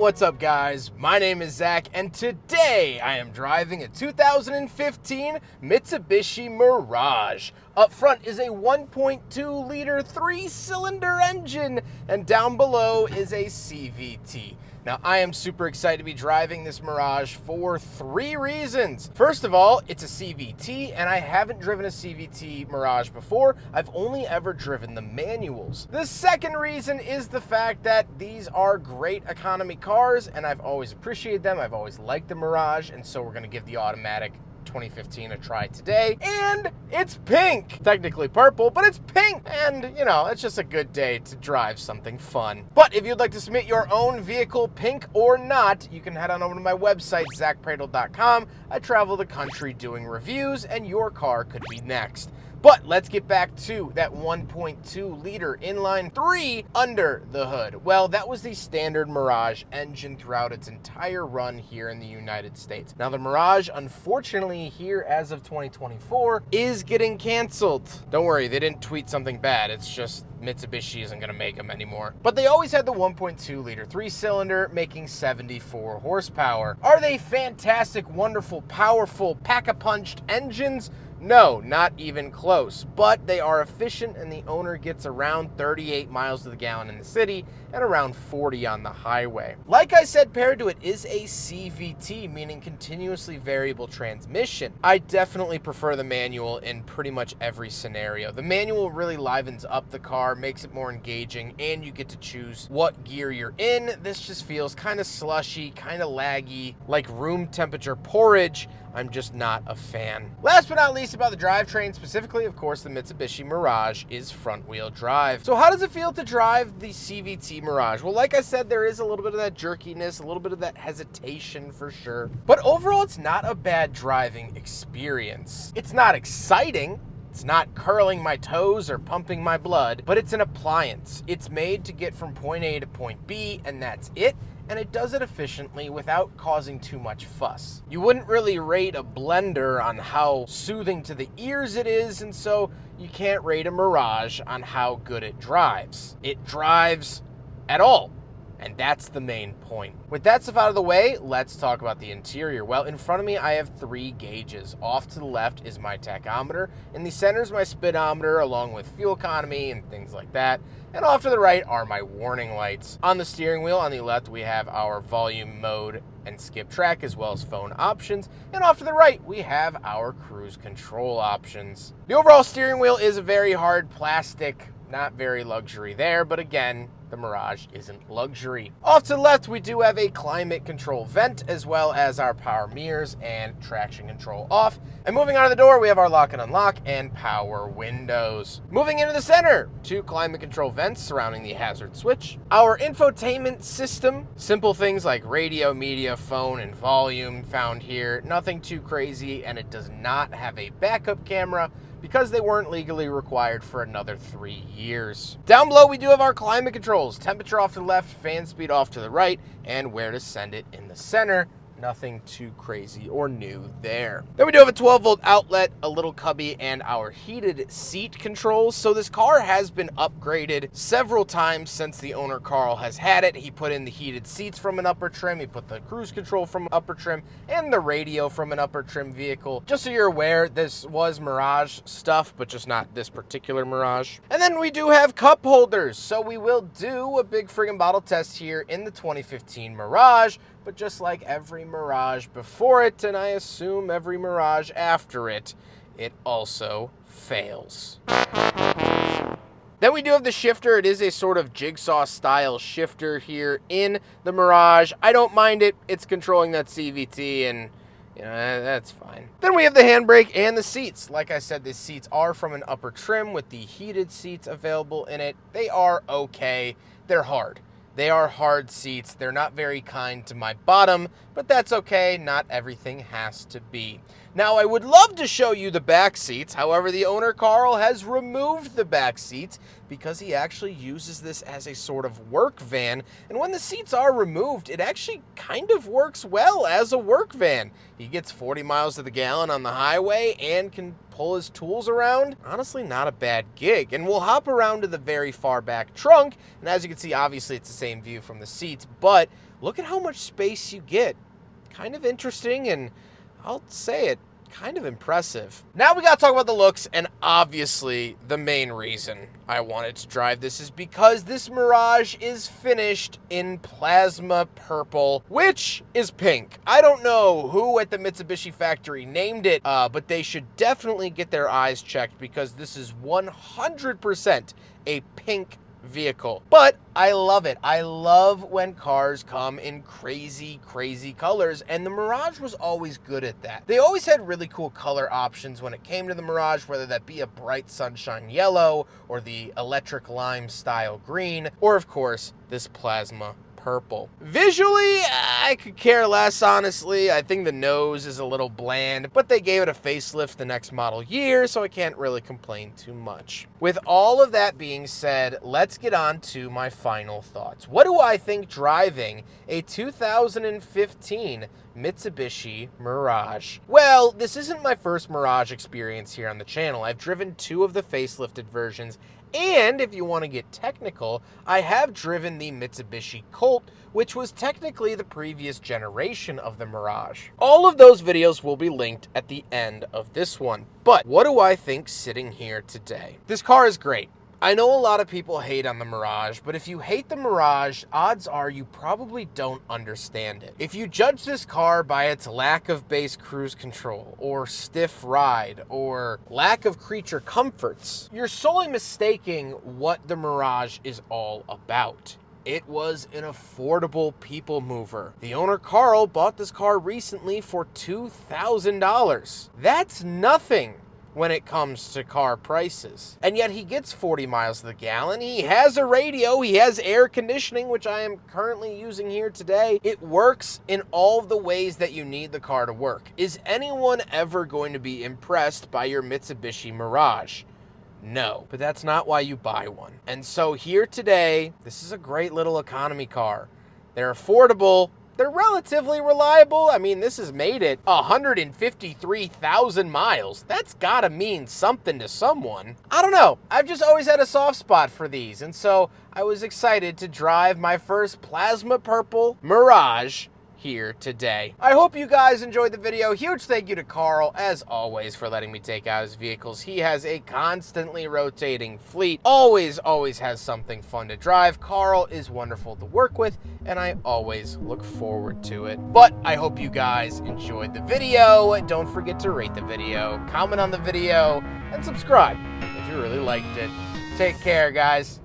What's up, guys? My name is Zach, and today I am driving a 2015 Mitsubishi Mirage. Up front is a 1.2 liter 3-cylinder engine, and down below is a CVT. Now, I am super excited to be driving this Mirage for 3 reasons. First of all, it's a CVT, and I haven't driven a CVT Mirage before. I've only ever driven the manuals. The second reason is the fact that these are great economy cars, and I've always appreciated them. I've always liked the Mirage, and so we're going to give the automatic 2015 a try today. And it's pink. Technically purple, but it's pink. And, you know, it's just a good day to drive something fun. But if you'd like to submit your own vehicle, pink or not, you can head on over to my website, zackpradel.com. I travel the country doing reviews, and your car could be next. But let's get back to that 1.2 liter inline 3 under the hood. Well, that was the standard Mirage engine throughout its entire run here in the United States. Now, the Mirage, unfortunately, here as of 2024, is getting canceled. Don't worry, they didn't tweet something bad. It's just Mitsubishi isn't going to make them anymore. But they always had the 1.2 liter 3-cylinder making 74 horsepower. Are they fantastic, wonderful, powerful, pack-a-punched engines? No, not even close, but they are efficient, and the owner gets around 38 miles to the gallon in the city and around 40 on the highway. Like I said, paired to it is a CVT, meaning continuously variable transmission. I definitely prefer the manual in pretty much every scenario. The manual really livens up the car, makes it more engaging, and you get to choose what gear you're in. This just feels kind of slushy, kind of laggy, like room temperature porridge. I'm just not a fan. Last but not least about the drivetrain, specifically, of course, the Mitsubishi Mirage is front-wheel drive. So how does it feel to drive the CVT Mirage? Well, like I said, there is a little bit of that jerkiness, a little bit of that hesitation for sure. But overall, it's not a bad driving experience. It's not exciting. It's not curling my toes or pumping my blood, but it's an appliance. It's made to get from point A to point B, and that's it. And it does it efficiently without causing too much fuss. You wouldn't really rate a blender on how soothing to the ears it is, and so you can't rate a Mirage on how good it drives. It drives at all. And that's the main point. With that stuff out of the way, let's talk about the interior. Well, in front of me, I have 3 gauges. Off to the left is my tachometer. In the center is my speedometer, along with fuel economy and things like that. And off to the right are my warning lights. On the steering wheel, on the left, we have our volume mode and skip track, as well as phone options. And off to the right, we have our cruise control options. The overall steering wheel is a very hard plastic, not very luxury there, but again, the Mirage isn't luxury. Off to the left, we do have a climate control vent, as well as our power mirrors and traction control off. And moving on to the door, we have our lock and unlock and power windows. Moving into the center, 2 climate control vents surrounding the hazard switch. Our infotainment system, simple things like radio, media, phone, and volume found here. Nothing too crazy, and it does not have a backup camera, because they weren't legally required for another 3 years. Down below, we do have our climate controls. Temperature off to the left, fan speed off to the right, and where to send it in the center. Nothing too crazy or new there. Then we do have a 12-volt outlet, a little cubby, and our heated seat controls. So this car has been upgraded several times since the owner, Carl, has had it. He put in the heated seats from an upper trim. He put the cruise control from an upper trim and the radio from an upper trim vehicle. Just so you're aware, this was Mirage stuff, but just not this particular Mirage. And then we do have cup holders. So we will do a big friggin' bottle test here in the 2015 Mirage. But just like every Mirage before it, and I assume every Mirage after it, it also fails. Then we do have the shifter. It is a sort of jigsaw style shifter here in the Mirage. I don't mind it. It's controlling that CVT, and you know, that's fine. Then we have the handbrake and the seats. Like I said, the seats are from an upper trim with the heated seats available in it. They are okay. They're hard. They are hard seats. They're not very kind to my bottom, but that's okay. Not everything has to be. Now, I would love to show you the back seats. However, the owner, Carl, has removed the back seats because he actually uses this as a sort of work van. And when the seats are removed, it actually kind of works well as a work van. He gets 40 miles to the gallon on the highway and can pull his tools around. Honestly, not a bad gig. And we'll hop around to the very far back trunk. And as you can see, obviously it's the same view from the seats, but look at how much space you get. Kind of interesting, and I'll say it, kind of impressive. Now we gotta talk about the looks, and obviously the main reason I wanted to drive this is because this Mirage is finished in plasma purple, which is pink. I don't know who at the Mitsubishi factory named it, but they should definitely get their eyes checked because this is 100% a pink vehicle. But I love it. I love when cars come in crazy colors, and the Mirage was always good at that. They always had really cool color options when it came to the Mirage, whether that be a bright sunshine yellow or the electric lime style green, or of course this plasma purple. Visually, I could care less, honestly. I think the nose is a little bland, but they gave it a facelift the next model year, so I can't really complain too much. With all of that being said, let's get on to my final thoughts. What do I think driving a 2015 Mitsubishi Mirage? Well, this isn't my first Mirage experience here on the channel. I've driven 2 of the facelifted versions, and if you want to get technical, I have driven the Mitsubishi Colt, which was technically the previous generation of the Mirage. All of those videos will be linked at the end of this one. But what do I think sitting here today? This car is great. I know a lot of people hate on the Mirage, but if you hate the Mirage, odds are you probably don't understand it. If you judge this car by its lack of base cruise control, or stiff ride, or lack of creature comforts, you're solely mistaking what the Mirage is all about. It was an affordable people mover. The owner, Carl, bought this car recently for $2,000. That's nothing when it comes to car prices. And yet he gets 40 miles to the gallon. He has a radio, he has air conditioning, which I am currently using here today. It works in all of the ways that you need the car to work. Is anyone ever going to be impressed by your Mitsubishi Mirage? No, but that's not why you buy one. And so here today, this is a great little economy car. They're affordable. They're relatively reliable. I mean, this has made it 153,000 miles. That's gotta mean something to someone. I don't know. I've just always had a soft spot for these, and so I was excited to drive my first plasma purple Mirage here today. I hope you guys enjoyed the video. Huge thank you to Carl, as always, for letting me take out his vehicles. He has a constantly rotating fleet. Always has something fun to drive. Carl is wonderful to work with, and I always look forward to it. But I hope you guys enjoyed the video. Don't forget to rate the video, comment on the video, and subscribe if you really liked it. Take care, guys.